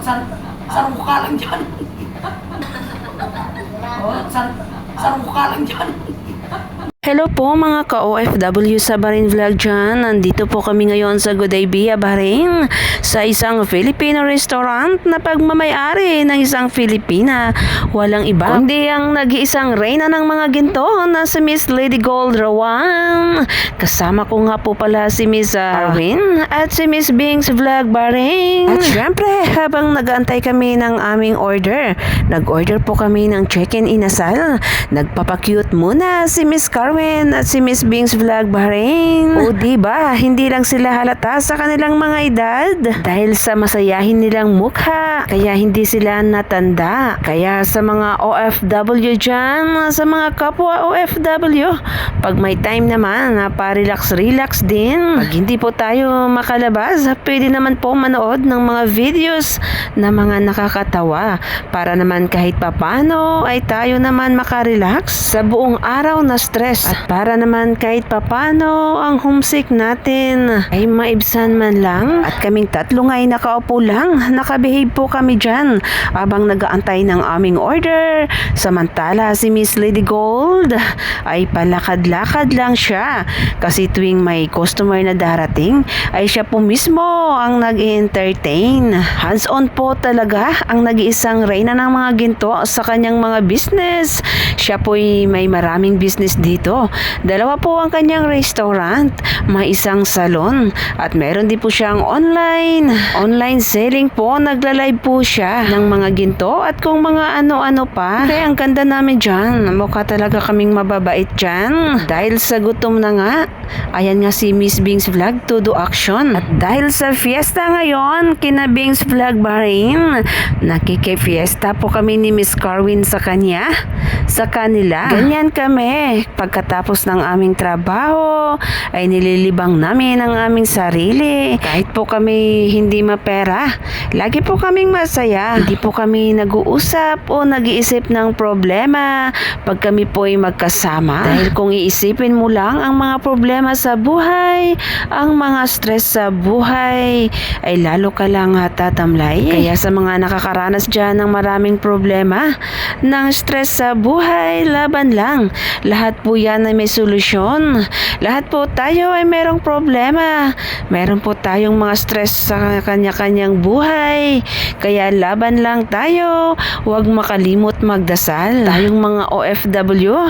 Sarong ka lang dyan. Sarong ka lang dyan. Hello po mga ka-OFW sa Bahrain Vlog dyan. Nandito po kami ngayon sa Gudaibiya, Bahrain sa isang Filipino restaurant na pagmamayari ng isang Filipina. Walang iba kundi ang nag-iisang reyna ng mga ginto na si Miss Lady Gold Rawan. Kasama ko nga po pala si Miss Arwin at si Miss Bings Vlog Bahrain. At syempre habang nag-aantay kami ng aming order, nag-order po kami ng chicken inasal. Nagpapakyut muna si Miss Carmen at si Miss Bings Vlog Bahrain. O diba, hindi lang sila halata sa kanilang mga edad dahil sa masayahin nilang mukha, kaya hindi sila natanda. Kaya sa mga OFW dyan, sa mga kapwa OFW, pag may time naman na pa-relax din, pag hindi po tayo makalabas, pwede naman po manood ng mga videos na mga nakakatawa para naman kahit papano ay tayo naman makarelax sa buong araw na stress. At para naman kahit papano ang homesick natin ay maibsan man lang. At kaming tatlo ay nakaupo lang, nakabehave po kami dyan habang nag-aantay ng aming order. Samantala si Miss Lady Gold ay palakad-lakad lang siya kasi tuwing may customer na darating ay siya po mismo ang nag-entertain. Hands-on po talaga ang nag-iisang reyna ng mga ginto sa kanyang mga business. Siya po'y may maraming business dito. Dalawa po ang kanyang restaurant, may isang salon at meron din po siyang online selling po. Nagla-live po siya ng mga ginto at kung mga ano-ano pa. Kaya ang ganda namin dyan, mukha talaga kaming mababait dyan dahil sa gutom na nga. Ayan nga si Miss Bings Vlog to do action. At dahil sa fiesta ngayon kina Bings Vlog Bahrain, nakike-fiesta po kami ni Miss Carwin sa kanila. Ganyan kami. Pagkatapos ng aming trabaho ay nililibang namin ang aming sarili. Kahit po kami hindi mapera, lagi po kaming masaya. Hindi po kami nag-uusap o nag-iisip ng problema pag kami po ay magkasama. Dahil kung iisipin mo lang ang mga problema sa buhay, ang mga stress sa buhay, ay lalo ka lang tatamlay. Kaya sa mga nakakaranas dyan ng maraming problema, ng stress sa buhay, laban lang. Lahat po yan ay may solusyon. Lahat po tayo ay merong problema. Meron po tayong mga stress sa kanya-kanyang buhay. Kaya laban lang tayo. Huwag makalimot magdasal. Tayong mga OFW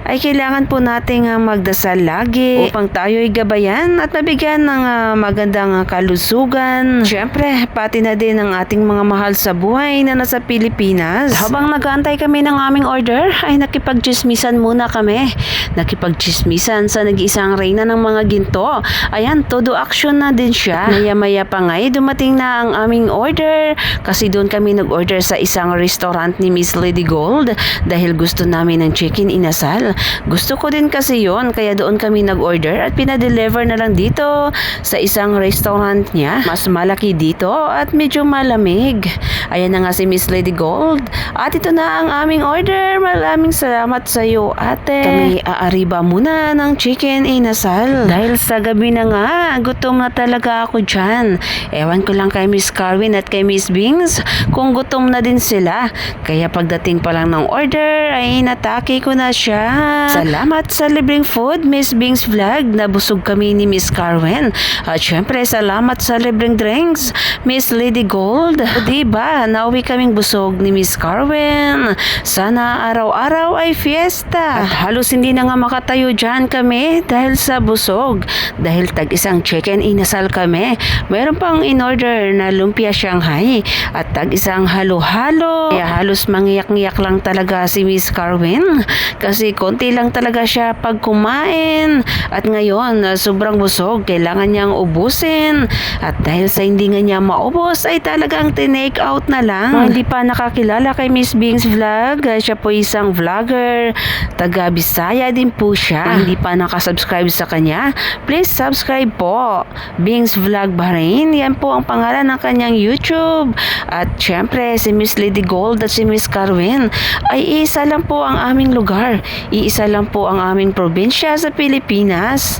ay kailangan po nating magdasal lagi upang tayo ay gabayan at mabigyan ng magandang kalusugan. Siyempre, pati na din ang ating mga mahal sa buhay na nasa Pilipinas. Habang nag-aantay kami ng aming order, ay nakipagchismisan muna kami. Nakipagchismisan sa nag-iisang reyna ng mga ginto. Ayan, todo action na din siya. Maya-maya pa nga dumating na ang aming order kasi doon kami nag-order sa isang restaurant ni Miss Lady Gold dahil gusto namin ng chicken inasal. Gusto ko din kasi yon, kaya doon kami nag-order at pinadeliver na lang dito sa isang restaurant niya. Mas malaki dito at medyo malamig. Ayan na nga si Miss Lady Gold. At ito na ang aming order. Maraming salamat sa iyo, ate. Kami aariba muna ng chicken inasal. Dahil sa gabi na nga, gutom na talaga ako dyan. Ewan ko lang kay Miss Carwin at kay Miss Bings kung gutom na din sila. Kaya pagdating pa lang ng order, ay natake ko na siya. Salamat sa libreng food, Miss Bings Vlog. Nabusog kami ni Miss Carwin. At syempre, salamat sa libreng drinks, Miss Lady Gold. O diba, nauwi kaming busog ni Miss Carwin. Sana araw-araw ay fiesta. At halos hindi na nga makatayo dyan kami dahil sa busog. Dahil tag-isang chicken inasal kami. Meron pang in-order na lumpia Shanghai at tag-isang halo-halo. Kaya halos mangiyak-ngiyak lang talaga si Miss Carwin kasi konti lang talaga siya pag kumain. At ngayon, sobrang busog. Kailangan niyang ubusin. At dahil sa hindi nga niya maubos, ay talagang tinake out na lang. Kung hindi pa nakakilala kay Miss Bings Vlog, siya po isang vlogger. Taga Bisaya din po siya. Kung hindi pa nakasubscribe sa kanya, please subscribe po. Bings Vlog Bahrain, yan po ang pangalan ng kanyang YouTube. At syempre, si Miss Lady Gold at si Miss Carwin ay isa lang po ang aming lugar. Iisa lang po ang aming probinsya sa Pilipinas.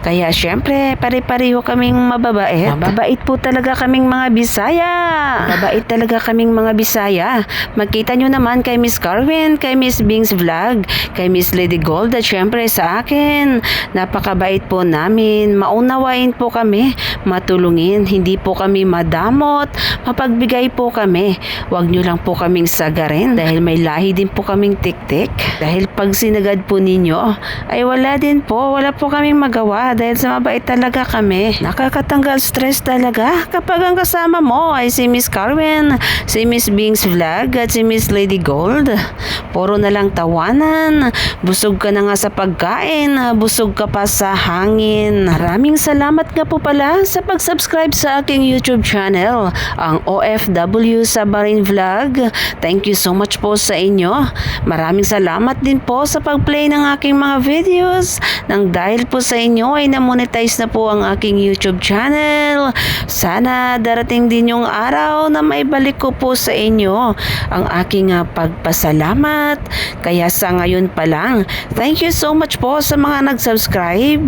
Kaya syempre, pare-pareho kaming mababait. Mababait po talaga kaming mga Bisaya. Mababait talaga kaming mga Bisaya. Makita nyo naman kay Miss Carwin, kay Miss Bing's Vlog, kay Miss Lady Gold at syempre sa akin. Napakabait po namin. Maunawain po kami. Matulungin. Hindi po kami madamot. Mapagbigay po kami. Huwag nyo lang po kaming sagarin dahil may lahi din po kaming tik-tik. Dahil pag sinagad po ninyo, ay wala din po. Wala po kaming magawa dahil sa mabait talaga kami. Nakakatanggal stress talaga kapag ang kasama mo ay si Miss Carwin, si Miss Bing's Vlog at si Miss Lady Gold. Puro na lang tawanan. Busog ka na nga sa pagkain, busog ka pa sa hangin. Maraming salamat nga po pala sa pag-subscribe sa aking YouTube channel, ang OFW Sabarin Vlog. Thank you so much po sa inyo. Maraming salamat din po sa pag-play ng aking mga videos. Nang dahil po sa inyo ay na-monetize na po ang aking YouTube channel. Sana darating din yung araw na maibalik ko po sa inyo ang aking pagpasalamat. Kaya sa ngayon pa lang, thank you so much po sa mga nag-subscribe.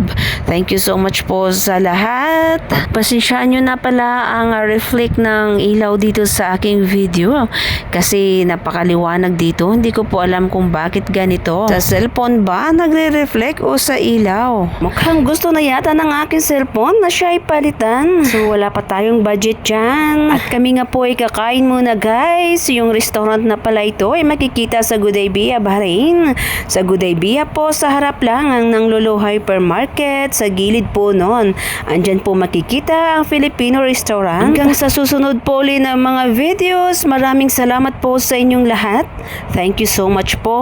Thank you so much po sa lahat. Pasensyahan nyo na pala ang reflect ng ilaw dito sa aking video kasi napakaliwanag dito. Hindi ko po alam kung bakit ganito. Sa cellphone ba nagre-reflect o sa ilaw? Mukhang gusto na yata ng aking cellphone na siya ay palitan. So wala pa tayong budget dyan. At kami nga po ay kakain muna guys. Yung restaurant na pala ito ay makikita sa Gudaybia, Bahrain. Sa Gudaybia po sa harap lang ang Nanglolo Hypermarket. Sa gilid po nun, andyan po makikita ang Filipino restaurant. Hanggang sa susunod po ulit ng mga videos. Maraming salamat po sa inyong lahat. Thank you so much po.